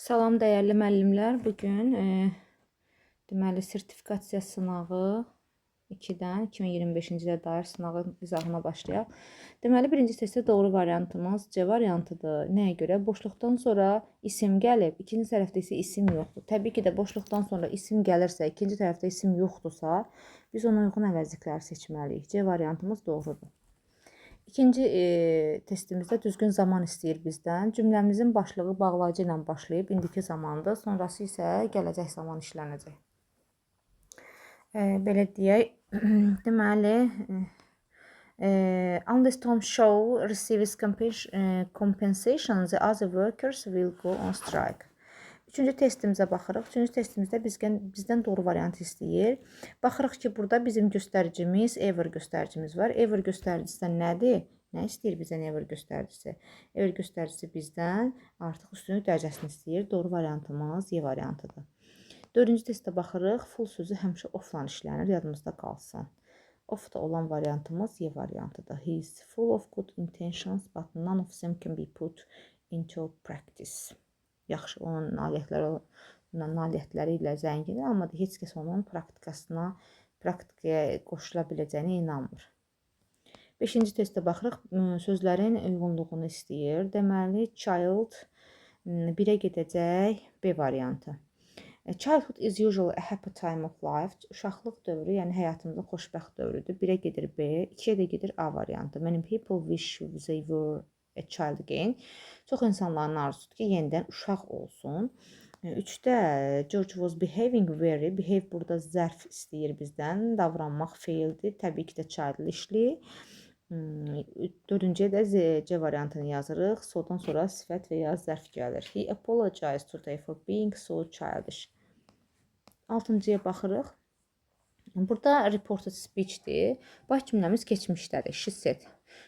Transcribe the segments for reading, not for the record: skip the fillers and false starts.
Salam dəyərli müəllimlər. Bugün deməli sertifikasiya sınağı 2-dən 2025-ci ilə dair sınağın izahına başlayaq. Deməli birinci testdə doğru variantımız C variantıdır. Nəyə görə? Boşluqdan sonra isim gəlib, ikinci tərəfdə isə isim yoxdur. Təbii ki də boşluqdan sonra isim gəlirsə, ikinci tərəfdə isim yoxdursa, biz ona uyğun əvəzlikləri seçməliyik. C variantımız doğrudur. İkinci testimizdə düzgün zaman istəyir bizdən. Cümləmizin başlığı bağlayıcı ilə başlayıb, indiki zamandır. Sonrası isə gələcək zaman işlənəcək. Belə deyək, deməli, unless Tom Shaw receives compensation, the other workers will go on strike. Üçüncü testimizə baxırıq. Üçüncü testimizdə bizdən doğru variantı istəyir. Baxırıq ki, burada bizim göstəricimiz, ever göstəricimiz var. Ever göstəricisi nədir? Nə istəyir bizdən ever göstəricisi? Ever göstəricisi bizdən artıq üstünlük dərəcəsini istəyir. Doğru variantımız E variantıdır. Dördüncü testdə baxırıq. Full sözü həmişə offla işlənir, yadımızda qalsın. Off-da olan variantımız E variantıdır. He is full of good intentions, but none of them can be put into practice. Yaxşı, onun nailiyyətləri ilə zəngindir, amma heç kəs onun praktikaya qoşula biləcəyinə inanmır. Beşinci testdə baxırıq, sözlərin uyğunluğunu istəyir. Deməli, child 1-ə gedəcək B variantı. Childhood is usually a happy time of life. Uşaqlıq dövrü, yəni həyatımızın xoşbəxt dövrüdür. 1-ə gedir B, 2-yə də gedir A variantı. Many people wish they were a child again. Çox insanların arzusudur ki, yenidən uşaq olsun. 3-də George was behaving very. Behave burada zərf istəyir bizdən. Davranmaq feildir. Təbii ki də childlı işli. 4-cüyə də C variantını yazırıq. Sodan sonra sifət və ya zərf gəlir. He apologized today for being so childish. 6-cıya baxırıq. Burada reported speechdir. Baş cümləmiz keçmişdədir. She said.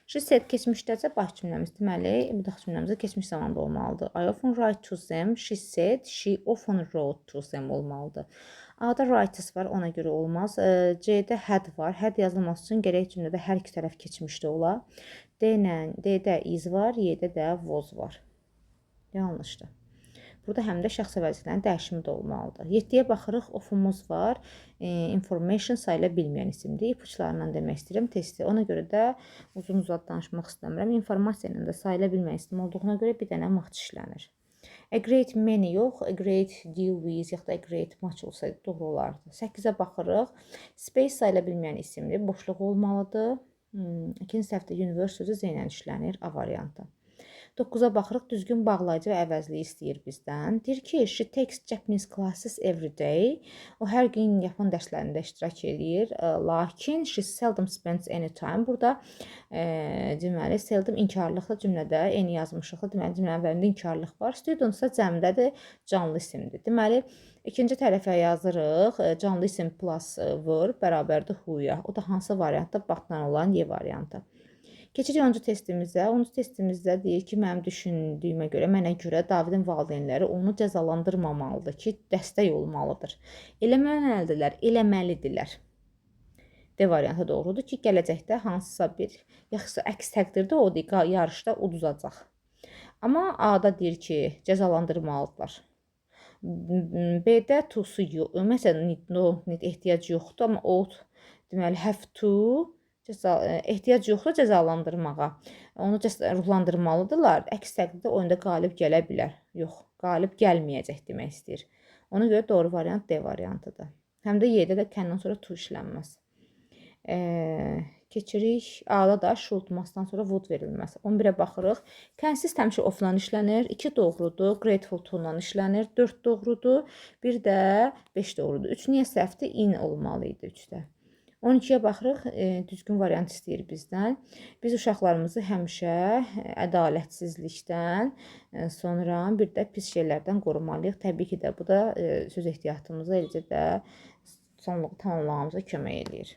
She said keçmişdəcə baş cümləmiz. Deməli, bu da cümləmizdə keçmiş zamanda olmalıdır. I often write to them. She said. She often wrote to them olmalıdır. A-da writes var, ona görə olmaz. C-də had var. Had yazılması üçün gərək cümlədə hər iki tərəf keçmişdə ola. D-də is var, Y-də də was var. Yanlışdır. Burada həm də şəxs əvəzliklərinin dəyişimi də olmalıdır. 7-yə baxırıq, ofumuz var. Information sayıla bilməyən isimdir. İpuçlarından demək istəyirəm testi. Ona görə də uzun-uzad danışmaq istəmirəm. İnformasiya ilə də sayıla bilməyən isim olduğuna görə bir dənə much işlənir. A great many yox, a great deal with, yaxud da a great much olsaydı doğru olardı. 8-ə baxırıq. Space sayıla bilməyən isimdir. Boşluq olmalıdır. İkinci səhvdə universe sözü Z ilə işlənir. A variantı. 9-a baxırıq, düzgün bağlayıcı və əvəzliyi istəyir bizdən. Deyir ki, she takes Japanese classes every day. O hər gün Yapon dərslərində iştirak edir. Lakin she seldom spends any time. Burada deməli, seldom inkarlıqlı cümlədə eni yazmışıq. Deməli, cümlənin əvvəlində inkarlıq var. Student isə cəmdədir, canlı isimdir. Deməli, ikinci tərəfə yazırıq. Canlı isim plus verb bərabərdir who-ya. O da hansı variantda? Batla olan Y variantı. Keçirik 10-cu testimizə. 10-cu testimizdə deyir ki, mənim düşündüyümə görə, mənə görə Davidin valideynləri onu cəzalandırmamalıdır ki, dəstək olmalıdır. Eləməlidirlər, eləməlidirlər. D variantı doğrudur ki, gələcəkdə hansısa bir, yaxşı əks təqdirdə o yarışda uduzacaq. Amma A-da deyir ki, cəzalandırmalıdırlar. B-də to-su yox. Məsələn, ehtiyac yoxdur, amma o, deməli, have to ehtiyac yoxdur cəzalandırmağa. Onu ruhlandırmalıdırlar. Əks təqdirdə oyunda qalib gələ bilər. Yox, qalib gəlməyəcək demək istəyir. Ona görə doğru variant D variantıdır. Həm də Y-də də kəndən sonra to işlənməz. Keçirik. A-da da should masdan sonra would verilməz. 11-ə baxırıq. Kənsiz həmişə offla işlənir. 2 doğrudur. Grateful to-la işlənir. 4 doğrudur. 1 də 5 doğrudur. 3 niyə səhvdir? In olmalı idi 3-də. 12-yə baxırıq, düzgün variant istəyir bizdən. Biz uşaqlarımızı həmişə ədalətsizlikdən, sonra bir də pis şeylərdən qorumalıyıq. Təbii ki də bu da söz ehtiyatımıza, eləcə də sonluğu tamamlamamıza kömək eləyir.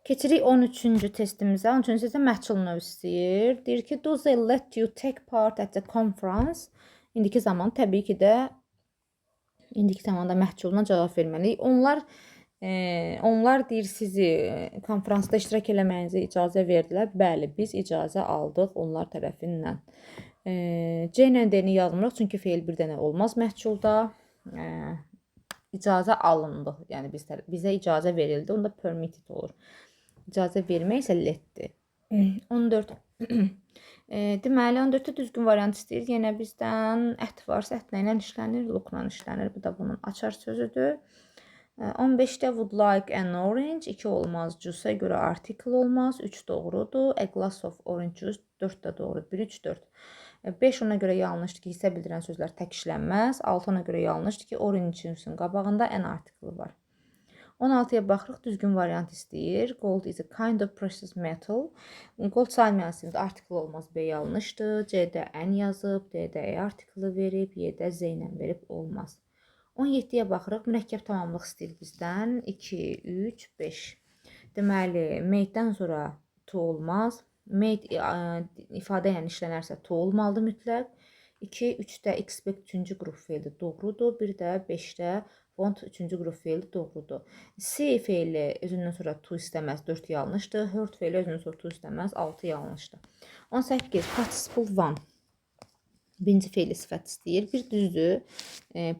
Keçirik 13-cü testimizə. 13-cü testdə məhsul növ istəyir. Deyir ki, do they let you take part at the conference? İndiki zaman təbii ki də zamanda məhsuluna cavab verməliyik. Onlar deyir sizi konferansda iştirak eləməyinizə icazə verdilər. Bəli, biz icazə aldıq onlar tərəfindən. C ilə D-ni yazmırıq, çünki feil bir dənə olmaz məhculda. İcazə alındı, yəni bizə icazə verildi, onda permitted olur. İcazə vermək isə letdir. 14. Deməli, 14-də düzgün variant istəyir. Yenə bizdən ət varsa, ətlə ilə işlənir, lookla işlənir. Bu da bunun açar sözüdür. 15-də would like an orange, 2 olmaz, juice-a görə article olmaz, 3 doğrudur. A glass of orange juice, 4 də doğrudur. 1, 3, 4. 5 ona görə yanlışdır ki, hissə bildirən sözlər tək işlənməz. 6 ona görə yanlışdır ki, orange juice-un qabağında an article var. 16-ya baxırıq, düzgün variant istəyir. Gold is a kind of precious metal. Gold saymayan simdə article olmaz, B yanlışdır. C-də an yazıb, D-də A article verib, Y-də Z ilə verib, olmaz. 17-yə baxırıq, mürəkkəb tamamlıq istəyir bizdən. 2, 3, 5. Deməli, made-dən sonra to olmaz. Made ifadə ilə işlənərsə to olmalıdır mütləq. 2, 3-də expect 3-cü qrup feili doğrudur. 1 də 5-də want 3-cü qrup feili doğrudur. See feili özündən sonra to istəməz, 4 yanlışdır. Heard feili özündən sonra to istəməz, 6 yanlışdır. 18. Participle one. Birinci feili sifət istəyir. Bir düzdür,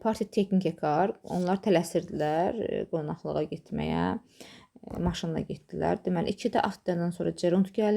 party taking a car. Onlar tələsirdilər qonaqlığa getməyə. Maşınla getdilər. Deməli, 2-də afterdən sonra gerund gəlir.